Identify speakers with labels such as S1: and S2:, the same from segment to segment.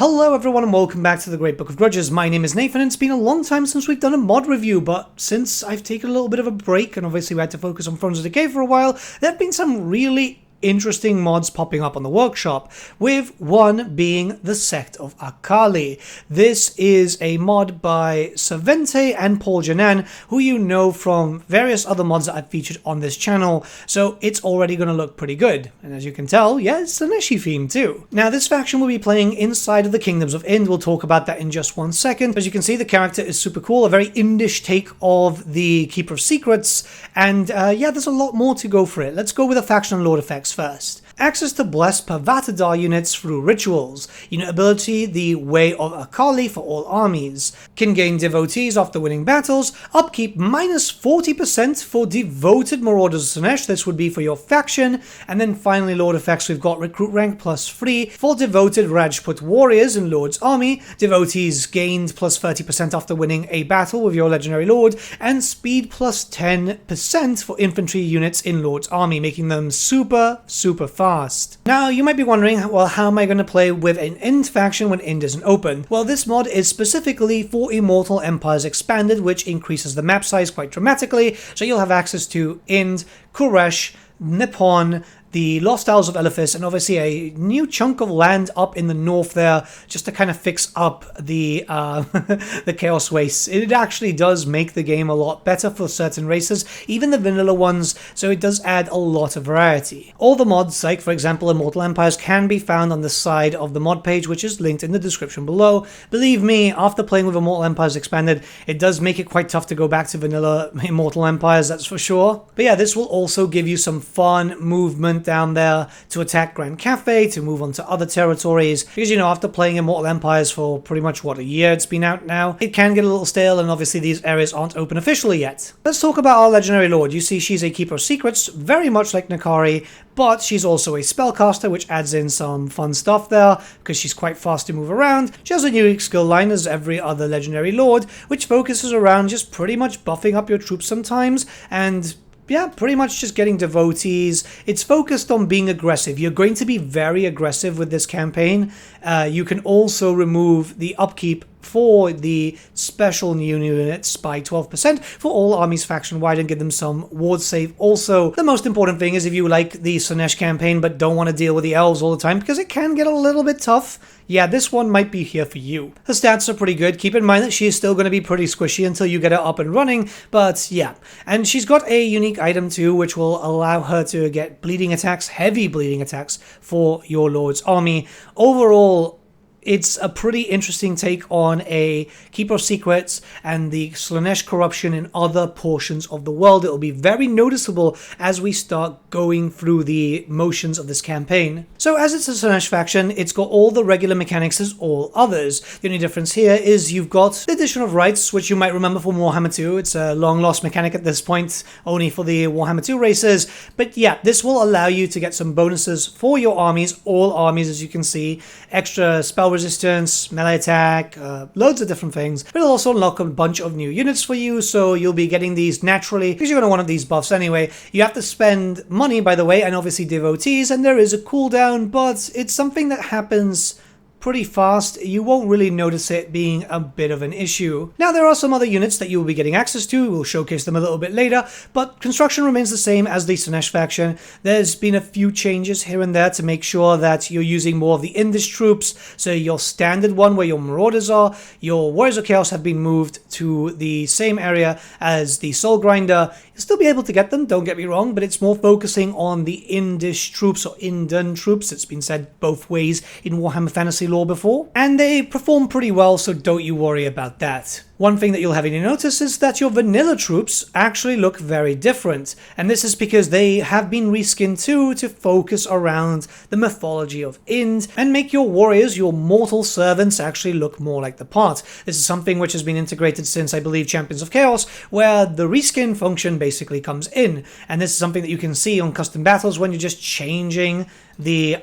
S1: Hello everyone and welcome back to the Great Book of Grudges. My name is Nathan and it's been a long time since we've done a mod review, but since I've taken a little bit of a break and obviously we had to focus on Thrones of Decay for a while, there have been some really interesting mods popping up on the workshop, with one being the Sect of Akhalee. This is a mod by Savente and Paul Janan, who you know from various other mods that I've featured on this channel, so it's already going to look pretty good. And as you can tell, yeah, it's an Ishi theme too. Now, this faction will be playing inside of the Kingdoms of Ind. We'll talk about that in just one second. As you can see, the character is super cool, a very Indish take of the Keeper of Secrets, and yeah, there's a lot more to go for it. Let's go with the faction and lord effects first. Access to blessed Pavatadar units through rituals. Unit ability, the Way of Akali for all armies. Can gain devotees after winning battles. Upkeep minus 40% for devoted Marauders of Slaanesh. This would be for your faction. And then finally, Lord effects, we've got recruit rank plus 3 for devoted Rajput warriors in Lord's army. Devotees gained plus 30% after winning a battle with your legendary lord. And speed plus 10% for infantry units in Lord's army, making them super fast. Now, you might be wondering, well, how am I going to play with an Ind faction when Ind isn't open? Well, this mod is specifically for Immortal Empires Expanded, which increases the map size quite dramatically, so you'll have access to Ind, Kuresh, Nippon, the Lost Isles of Elephas, and obviously a new chunk of land up in the north there, just to kind of fix up the the Chaos Wastes. It actually does make the game a lot better for certain races, even the vanilla ones, so it does add a lot of variety. All the mods, like for example Immortal Empires, can be found on the side of the mod page, which is linked in the description below. Believe me, after playing with Immortal Empires Expanded, it does make it quite tough to go back to vanilla Immortal Empires, that's for sure. But yeah, this will also give you some fun movement down there to attack Grand Cafe, to move on to other territories, because you know, after playing Immortal Empires for pretty much what, a year it's been out now, it can get a little stale, and obviously these areas aren't open officially yet. Let's talk about our legendary lord. You see she's a Keeper of Secrets, very much like Nakari, but she's also a spellcaster, which adds in some fun stuff there, because she's quite fast to move around. She has a unique skill line as every other legendary lord, which focuses around just pretty much buffing up your troops sometimes, and yeah, pretty much just getting devotees. It's focused on being aggressive. You're going to be very aggressive with this campaign. You can also remove the upkeep for the special new units by 12% for all armies faction-wide and give them some ward save. Also, the most important thing is if you like the Slaanesh campaign but don't want to deal with the elves all the time, because it can get a little bit tough, yeah, this one might be here for you. Her stats are pretty good. Keep in mind that she is still going to be pretty squishy until you get her up and running, but yeah. And she's got a unique item too, which will allow her to get bleeding attacks, heavy bleeding attacks, for your Lord's army. Overall, it's a pretty interesting take on a Keeper of Secrets and the Slaanesh corruption in other portions of the world. It'll be very noticeable as we start going through the motions of this campaign. So as it's a Slaanesh faction, it's got all the regular mechanics as all others. The only difference here is you've got the addition of rights, which you might remember from Warhammer 2. It's a long lost mechanic at this point, only for the Warhammer 2 races. But yeah, this will allow you to get some bonuses for your armies, all armies as you can see, extra spell resistance, melee attack, loads of different things. But it'll also unlock a bunch of new units for you, so you'll be getting these naturally, because you're going to want these buffs anyway. You have to spend money, by the way, and obviously devotees, and there is a cooldown, but it's something that happens pretty fast. You won't really notice it being a bit of an issue. Now, there are some other units that you will be getting access to. We'll showcase them a little bit later, but construction remains the same as the Slaanesh faction. There's been a few changes here and there to make sure that you're using more of the Indish troops. So your standard one where your Marauders are, your Warriors of Chaos have been moved to the same area as the Soul Grinder. You'll still be able to get them, don't get me wrong, but it's more focusing on the Indish troops or Indian troops. It's been said both ways in Warhammer Fantasy lore before, and they perform pretty well, so don't you worry about that. One thing that you'll have to notice is that your vanilla troops actually look very different, and this is because they have been reskinned too to focus around the mythology of Ind and make your warriors, your mortal servants, actually look more like the part. This is something which has been integrated since, I believe, Champions of Chaos, where the reskin function basically comes in, and this is something that you can see on custom battles when you're just changing the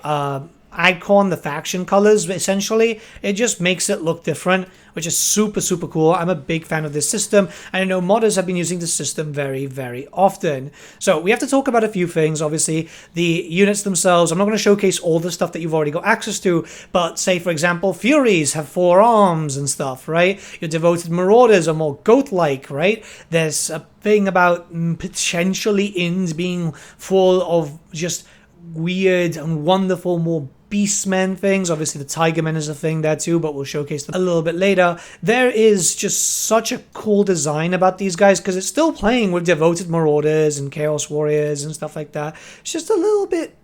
S1: icon, the faction colors, essentially. It just makes it look different, which is super, super cool. I'm a big fan of this system, and I know modders have been using this system very, very often. So we have to talk about a few things. Obviously, the units themselves, I'm not going to showcase all the stuff that you've already got access to, but say, for example, Furies have 4 arms and stuff, right? Your devoted Marauders are more goat-like, right? There's a thing about potentially Inns being full of just weird and wonderful, more beastmen things. Obviously the Tigermen is a thing there too, but we'll showcase them a little bit later. There is just such a cool design about these guys because it's still playing with devoted Marauders and Chaos Warriors and stuff like that. It's just a little bit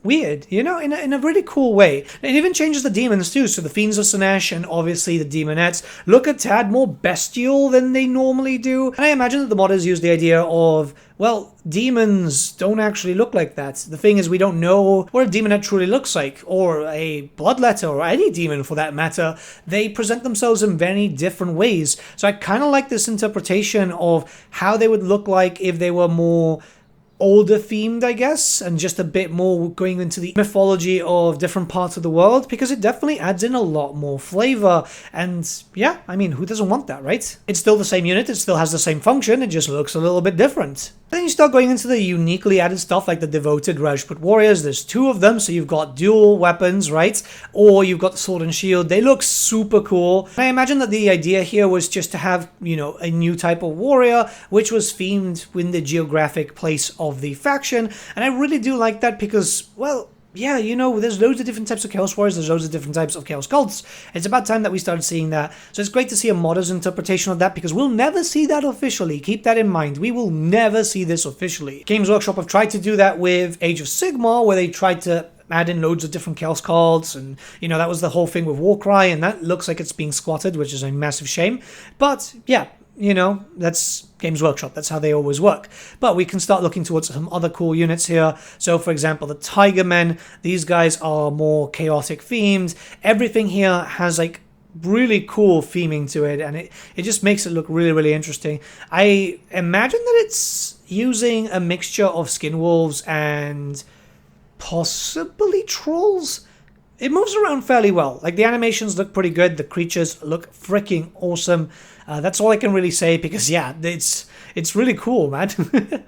S1: weird, you know, in a really cool way. It even changes the demons too, so the Fiends of Sinesh and obviously the Demonettes look a tad more bestial than they normally do. And I imagine that the modders use the idea of, well, demons don't actually look like that. The thing is, we don't know what a demonette truly looks like, or a bloodletter, or any demon for that matter. They present themselves in very different ways. So I kind of like this interpretation of how they would look like if they were more older themed, I guess, and just a bit more going into the mythology of different parts of the world, because it definitely adds in a lot more flavor. And yeah, I mean, who doesn't want that, right? It's still the same unit, it still has the same function, it just looks a little bit different. Then you start going into the uniquely added stuff like the devoted Rajput warriors. There's 2 of them, so you've got dual weapons, right? Or you've got the sword and shield. They look super cool. I imagine that the idea here was just to have, you know, a new type of warrior, which was themed in the geographic place of the faction. And I really do like that because, well, yeah, you know, there's loads of different types of Chaos Warriors, there's loads of different types of Chaos Cults. It's about time that we started seeing that. So it's great to see a modder's interpretation of that, because we'll never see that officially. Keep that in mind. We will never see this officially. Games Workshop have tried to do that with Age of Sigmar, where they tried to add in loads of different Chaos Cults, and, you know, that was the whole thing with Warcry, and that looks like it's being squatted, which is a massive shame. But, yeah, you know, that's Games Workshop. That's how they always work. But we can start looking towards some other cool units here. So, for example, the Tigermen. These guys are more chaotic themed. Everything here has, like, really cool theming to it, and it just makes it look really, really interesting. I imagine that it's using a mixture of Skinwolves and possibly Trolls. It moves around fairly well. Like, the animations look pretty good. The creatures look freaking awesome. That's all I can really say, because yeah, it's really cool, man.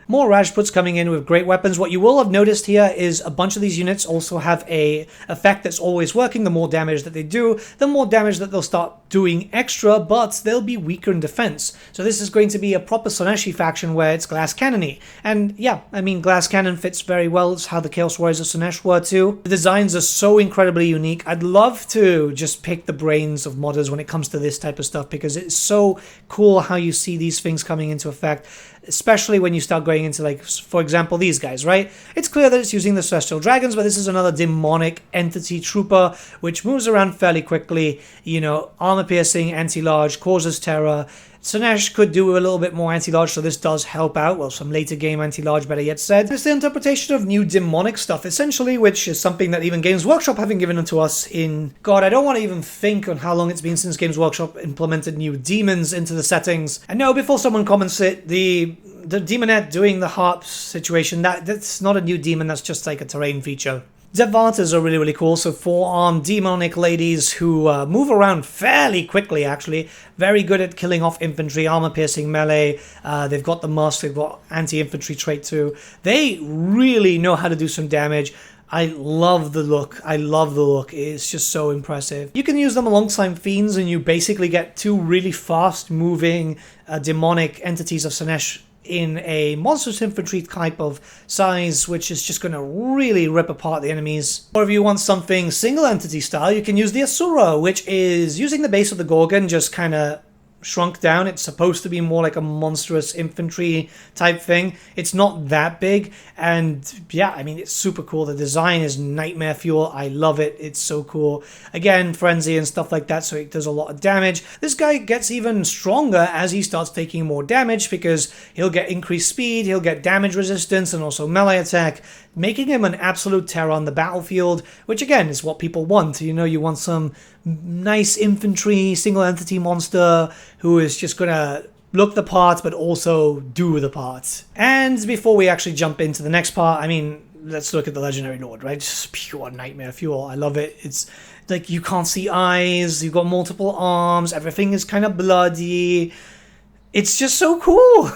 S1: More Rajputs coming in with great weapons. What you will have noticed here is a bunch of these units also have a effect that's always working. The more damage that they do, the more damage that they'll start doing extra, but they'll be weaker in defense. So this is going to be a proper Soneshi faction where it's glass cannon-y. And yeah, I mean, glass cannon fits very well. It's how the Chaos Warriors of Sonesh were too. The designs are so incredibly unique. I'd love to just pick the brains of modders when it comes to this type of stuff, because it's so cool how you see these things coming into effect, especially when you start going into, like, for example, these guys, right? It's clear that it's using the Celestial Dragons, but this is another demonic entity trooper, which moves around fairly quickly, you know, armor-piercing, anti-large, causes terror. Sinesh could do a little bit more anti-large, so this does help out. Well, some later game anti-large, better yet said. It's the interpretation of new demonic stuff, essentially, which is something that even Games Workshop haven't given to us in... God, I don't want to even think on how long it's been since Games Workshop implemented new demons into the settings. And no, before someone comments it, the demonette doing the harp situation, that's not a new demon, that's just like a terrain feature. Devatas are really, really cool. So 4-armed demonic ladies who move around fairly quickly, actually. Very good at killing off infantry, armor-piercing melee. They've got the musk, they've got anti-infantry trait too. They really know how to do some damage. I love the look. I love the look. It's just so impressive. You can use them alongside fiends, and you basically get 2 really fast-moving demonic entities of Sinesh in a monstrous infantry type of size, which is just going to really rip apart the enemies. Or if you want something single entity style, you can use the Asura, which is using the base of the Gorgon, just kind of shrunk down. It's supposed to be more like a monstrous infantry type thing. It's not that big, and yeah, I mean, it's super cool. The design is nightmare fuel. I love it. It's so cool. Again, frenzy and stuff like that, so it does a lot of damage. This guy gets even stronger as he starts taking more damage, because he'll get increased speed, he'll get damage resistance, and also melee attack, making him an absolute terror on the battlefield, which again is what people want. You know, you want some nice infantry, single entity monster who is just gonna look the part but also do the part. And before we actually jump into the next part, I mean, let's look at the Legendary Lord, right? Just pure nightmare fuel. I love it. It's like you can't see eyes, you've got multiple arms, everything is kind of bloody. It's just so cool.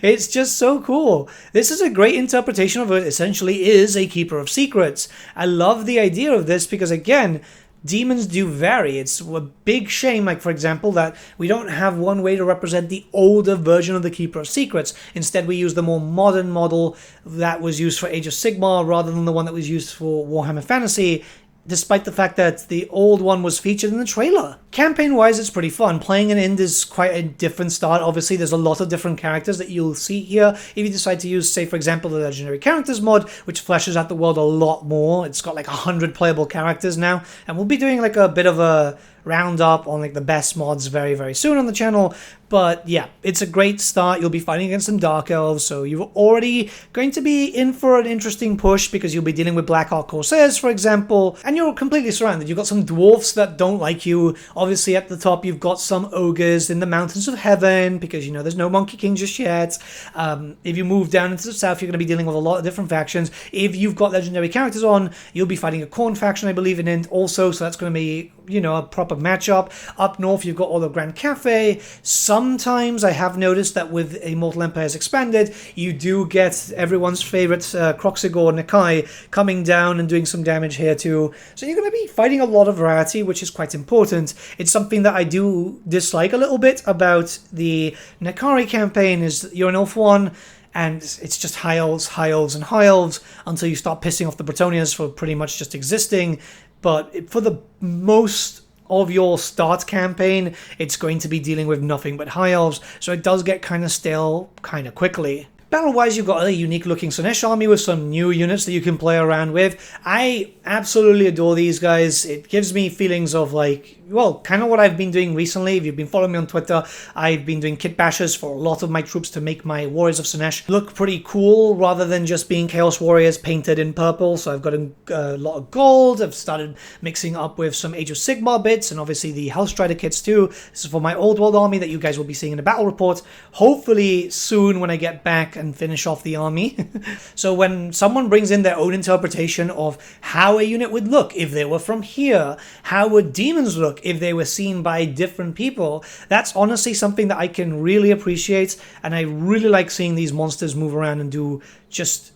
S1: It's just so cool. This is a great interpretation of it. Essentially is a keeper of secrets. I love the idea of this because, again, demons do vary. It's a big shame, like, for example, that we don't have one way to represent the older version of the Keeper of Secrets. Instead, we use the more modern model that was used for Age of Sigmar rather than the one that was used for Warhammer Fantasy, despite the fact that the old one was featured in the trailer. Campaign-wise, it's pretty fun. Playing an Ind is quite a different start. Obviously, there's a lot of different characters that you'll see here. If you decide to use, say, for example, the Legendary Characters mod, which fleshes out the world a lot more. It's got like 100 playable characters now. And we'll be doing like a bit of a roundup on like the best mods very, very soon on the channel. But yeah, it's a great start. You'll be fighting against some Dark Elves, so you're already going to be in for an interesting push because you'll be dealing with Black Ark Corsairs, for example, and you're completely surrounded. You've got some dwarfs that don't like you. Obviously, at the top, you've got some ogres in the Mountains of Heaven because, you know, there's no Monkey King just yet. If you move down into the south, you're going to be dealing with a lot of different factions. If you've got legendary characters on, you'll be fighting a Khorne faction, I believe, in Ind also, so that's going to be, you know, a proper matchup. Up north, you've got all the Grand Cafe. Sometimes I have noticed that with Immortal Empires Expanded, you do get everyone's favorite Kroxigor Nakai coming down and doing some damage here too. So you're going to be fighting a lot of variety, which is quite important. It's something that I do dislike a little bit about the Nakari campaign is you're an Elf 1, and it's just high elves, and high elves until you start pissing off the Bretonians for pretty much just existing. But for the most of your start campaign, it's going to be dealing with nothing but high elves, so it does get kind of stale kind of quickly. Battle-wise, you've got a unique-looking Slaanesh army with some new units that you can play around with. I absolutely adore these guys. It gives me feelings of, like, well, kind of what I've been doing recently. If you've been following me on Twitter, I've been doing kit bashes for a lot of my troops to make my Warriors of Slaanesh look pretty cool, rather than just being Chaos Warriors painted in purple. So I've got a lot of gold. I've started mixing up with some Age of Sigmar bits, and obviously the Hellstrider kits too. This is for my Old World army that you guys will be seeing in the battle report, hopefully soon when I get back and finish off the army. So when someone brings in their own interpretation of how a unit would look if they were from here, how would demons look if they were seen by different people, that's honestly something that I can really appreciate, and I really like seeing these monsters move around and do just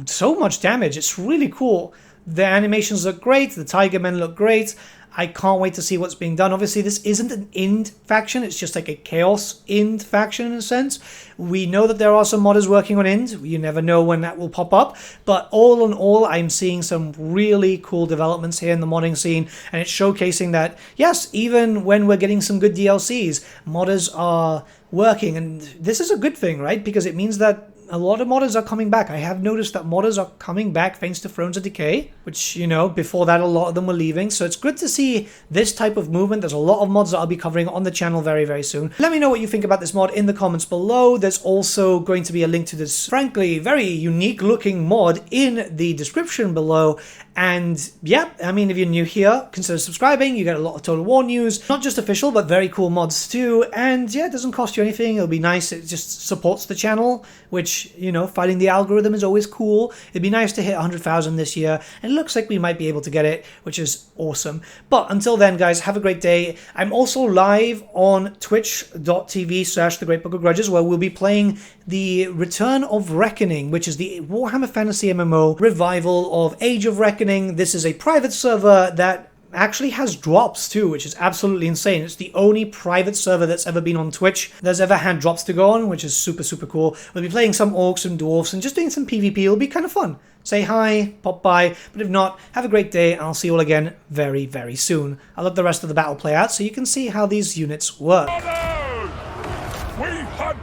S1: so much damage. It's really cool. The animations look great, the Tigermen look great. I can't wait to see what's being done. Obviously, this isn't an Ind faction. It's just like a Chaos Ind faction in a sense. We know that there are some modders working on Ind. You never know when that will pop up. But all in all, I'm seeing some really cool developments here in the modding scene. And it's showcasing that, yes, even when we're getting some good DLCs, modders are working. And this is a good thing, right? Because it means that a lot of modders are coming back. I have noticed that modders are coming back thanks to Thrones of Decay, which, you know, before that a lot of them were leaving. So it's good to see this type of movement. There's a lot of mods that I'll be covering on the channel very, very soon. Let me know what you think about this mod in the comments below. There's also going to be a link to this, frankly, very unique looking mod in the description below. And yeah, I mean, if you're new here, consider subscribing. You get a lot of Total War news, not just official, but very cool mods too. And yeah, it doesn't cost you anything. It'll be nice. It just supports the channel, which, you know, fighting the algorithm is always cool. It'd be nice to hit 100,000 this year. And it looks like we might be able to get it, which is awesome. But until then, guys, have a great day. I'm also live on twitch.tv/thegreatbookofgrudges, where we'll be playing the Return of Reckoning, which is the Warhammer Fantasy MMO revival of Age of Reckoning. This is a private server that actually has drops too, which is absolutely insane. It's the only private server that's ever been on Twitch that's ever had drops to go on, which is super, super cool. We'll be playing some orcs and dwarfs and just doing some PvP. It'll be kind of fun. Say hi, pop by, but if not, have a great day, and I'll see you all again very, very soon. I'll let the rest of the battle play out so you can see how these units work.
S2: We hunt!